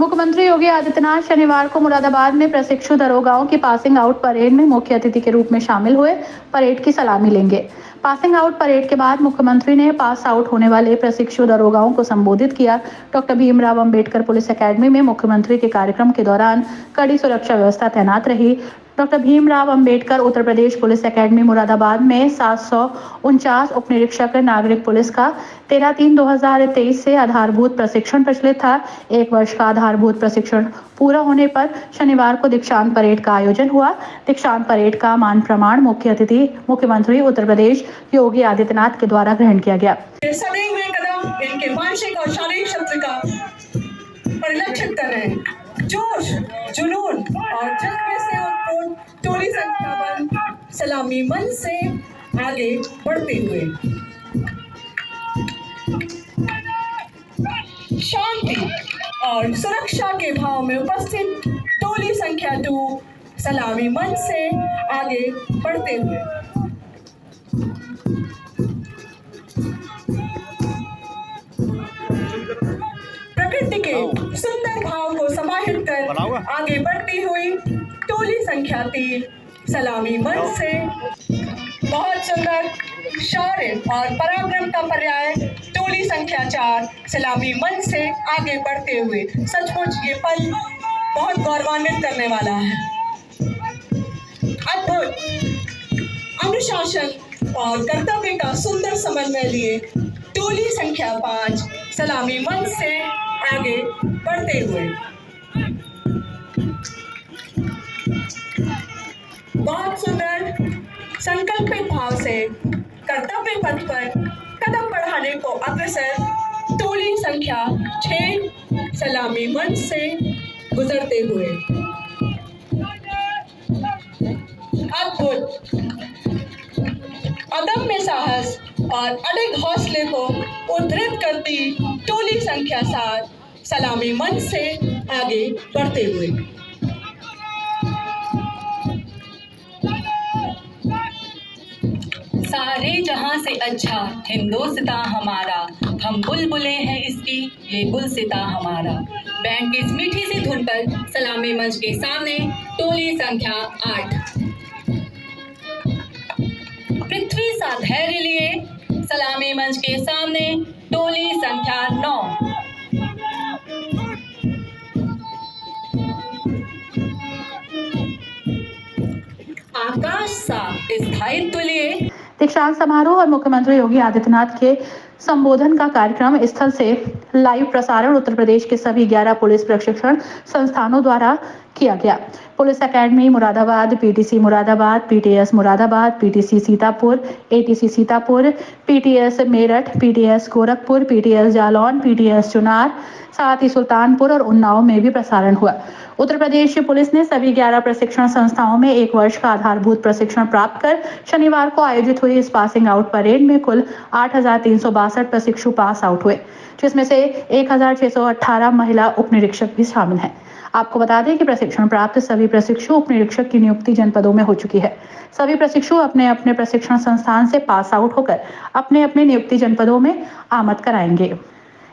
मुख्यमंत्री योगी आदित्यनाथ शनिवार को मुरादाबाद में प्रशिक्षु दरोगाओं की पासिंग आउट परेड में मुख्य अतिथि के रूप में शामिल हुए परेड की सलामी लेंगे। पासिंग आउट परेड के बाद मुख्यमंत्री ने पास आउट होने वाले प्रशिक्षु दरोगाओं को संबोधित किया। Doctor Bhimrao Ambedkar police academy में मुख्यमंत्री के कार्यक्रम के दौरान कड़ी सुरक्षा व्यवस्था तैनात रही। Doctor Bhimrao Ambedkar Uttar Pradesh police academy Moradabad में 749 उप निरीक्षक नागरिक पुलिस का 13/3/2023 से आधारभूत प्रशिक्षण प्रचलित था। 1 वर्ष का आधारभूत प्रशिक्षण पूरा होने पर शनिवार को दीक्षांत परेड का आयोजन हुआ। दीक्षांत परेड का मान प्रमाण मुख्य अतिथि मुख्यमंत्री उत्तर प्रदेश योगी आदित्यनाथ के द्वारा ग्रहण किया गया। सदैव हुए कदम इनके मानसिक और शारीरिक शक्ति का परिलक्षित कर रहे हैं। जोश, जुनून और जज्बे से उत्पुट टोली संख्याबंद सलामी मंच से आगे बढ़ते हुए शांति और सुरक्षा के भाव में उपस्थित टोली संख्या 2 सलामी मंच से आगे बढ़ते हुए प्रकृति के सुंदर भाव को समाहित कर आगे बढ़ती हुई टोली संख्या 3 सलामी मंच से बहुत सुंदर शौर्य और पराक्रम का पर्याय टोली संख्या 4 सलामी मंच से आगे बढ़ते हुए सचमुच ये पल बहुत गौरवान्वित करने वाला है। अद्भुत अनुशासन और कर्तव्य का सुंदर समन्वय लिए टोली संख्या 5 सलामी मंच से आगे बढ़ते हुए बहुत सुंदर संकल्पित भाव से कर्तव्य पथ पर कदम बढ़ाने को अग्रसर टोली संख्या 6 सलामी मंच से गुजरते हुए अद्भुत अदम्य साहस और अडिग हौसले को उद्धृत करती टोली संख्या 7 सलामी मंच से आगे बढ़ते हुए सारे जहां से अच्छा हिंदोस्तां हमारा, हम बुलबुलें हैं इसकी ये गुलसिता हमारा। बैंड की इस मीठी सी धुन पर सलामी मंच के सामने टोली संख्या 8 पृथ्वी सा धैर्य लिए सलामी मंच के सामने टोली संख्या 9 आकाश सा स्थायित्व लिए दीक्षांत समारोह और मुख्यमंत्री योगी आदित्यनाथ के संबोधन का कार्यक्रम स्थल से लाइव प्रसारण उत्तर प्रदेश के सभी 11 पुलिस प्रशिक्षण संस्थानों द्वारा किया गया। Police academy Moradabad, PTC Moradabad, PTS Moradabad, PTC Sitapur, ATC Sitapur, PTS Meerut, PTS Gorakhpur, PTS Jalaun, PTS Chunar, साथ ही सुल्तानपुर और उन्नाव में भी प्रसारण हुआ। उत्तर प्रदेश पुलिस ने सभी 11 प्रशिक्षण संस्थाओं में 1 वर्ष का आधारभूत प्रशिक्षण प्राप्त कर शनिवार को आयोजित हुई इस पासिंग आउट परेड में कुल 8,362 प्रशिक्षु पास आउट हुए, जिसमें से 1,618 महिला उप निरीक्षक भी शामिल हैं। आपको बता दें कि प्रशिक्षण प्राप्त सभी प्रशिक्षु उप निरीक्षक की नियुक्ति जनपदों में हो चुकी है। सभी प्रशिक्षु अपने अपने प्रशिक्षण संस्थान से पास आउट होकर अपने अपने नियुक्ति जनपदों में आमद कराएंगे।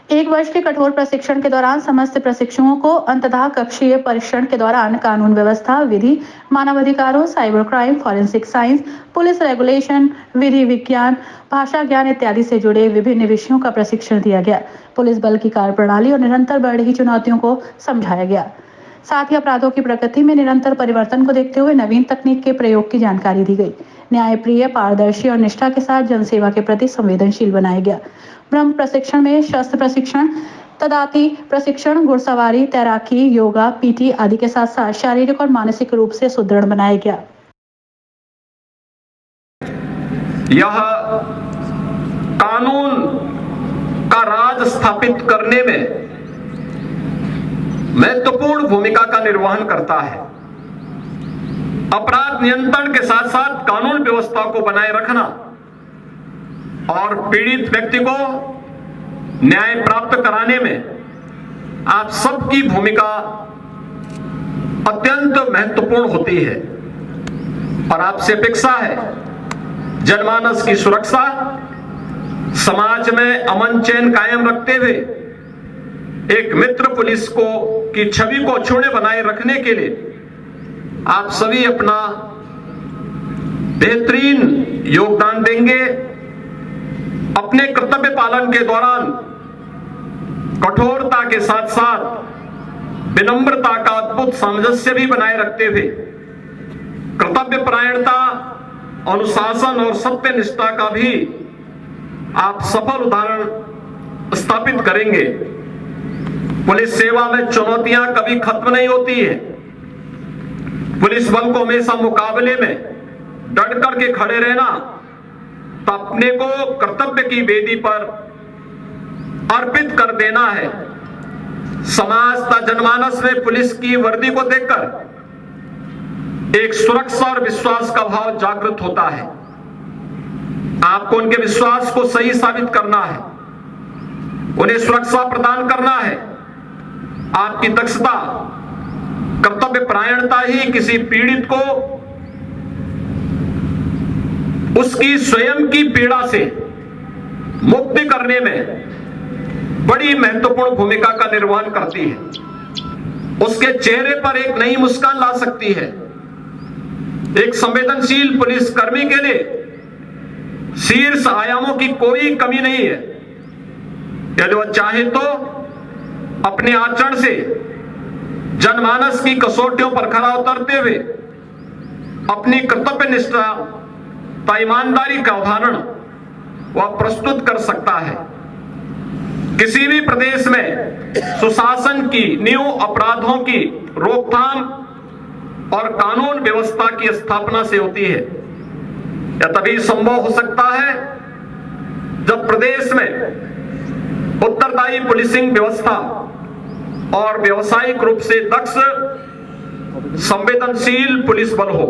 1 वर्ष के कठोर प्रशिक्षण के दौरान समस्त प्रशिक्षुओं को अंततः कक्षीय परीक्षण के दौरान कानून व्यवस्था, विधि, मानवाधिकारों, cyber crime, forensic science, police regulation, विधि विज्ञान, भाषा ज्ञान इत्यादि से जुड़े विभिन्न विषयों का प्रशिक्षण दिया गया। पुलिस बल की कार्यप्रणाली और निरंतर बढ़ रही चुनौतियों को समझाया गया। साथ ही अपराधों की प्रकृति में निरंतर परिवर्तन को देखते हुए नवीन तकनीक के प्रयोग की जानकारी दी गई। न्यायप्रिय, पारदर्शी और निष्ठा के साथ जनसेवा के प्रति संवेदनशील बनाया गया। ब्रह्म प्रशिक्षण में शस्त्र प्रशिक्षण, तदाती प्रशिक्षण, घुड़सवारी, तैराकी, योगा, पीटी आदि के साथ साथ शारीरिक और मानसिक रूप से सुदृढ़ बनाया गया। यह कानून का राज स्थापित करने में महत्वपूर्ण भूमिका का निर्वहन करता है। अपराध नियंत्रण के साथ साथ कानून व्यवस्था को बनाए रखना और पीड़ित व्यक्ति को न्याय प्राप्त कराने में आप सबकी भूमिका अत्यंत महत्वपूर्ण होती है और आपसे अपेक्षा है जनमानस की सुरक्षा, समाज में अमन चैन कायम रखते हुए एक मित्र पुलिस को की छवि को अक्षुण्ण बनाए रखने के लिए आप सभी अपना बेहतरीन योगदान देंगे। अपने कर्तव्य पालन के दौरान कठोरता के साथ साथ विनम्रता का अद्भुत सामंजस्य भी बनाए रखते हुए कर्तव्य परायणता, अनुशासन और सत्यनिष्ठा का भी आप सफल उदाहरण स्थापित करेंगे। पुलिस सेवा में चुनौतियां कभी खत्म नहीं होती है। पुलिस बल को हमेशा मुकाबले में डट करके खड़े रहना, तो अपने को कर्तव्य की वेदी पर अर्पित कर देना है। समाज का जनमानस में पुलिस की वर्दी को देखकर एक सुरक्षा और विश्वास का भाव जागृत होता है। आपको उनके विश्वास को सही साबित करना है, उन्हें सुरक्षा प्रदान करना है। आपकी दक्षता, कर्तव्य परायणता ही किसी पीड़ित को उसकी स्वयं की पीड़ा से मुक्ति करने में बड़ी महत्वपूर्ण भूमिका का निर्वहन करती है। उसके चेहरे पर एक नई मुस्कान ला सकती है। एक संवेदनशील पुलिस कर्मी के लिए शीर्ष आयामों की कोई कमी नहीं है। यदि वह चाहे तो अपने आचरण से जनमानस की कसौटियों पर खरा उतरते हुए अपनी कर्तव्य निष्ठा, ईमानदारी का उदाहरण वह प्रस्तुत कर सकता है। किसी भी प्रदेश में सुशासन की नींव अपराधों की रोकथाम और कानून व्यवस्था की स्थापना से होती है। यह तभी संभव हो सकता है जब प्रदेश में उत्तरदायी पुलिसिंग व्यवस्था और व्यावसायिक रूप से दक्ष संवेदनशील पुलिस बल हो।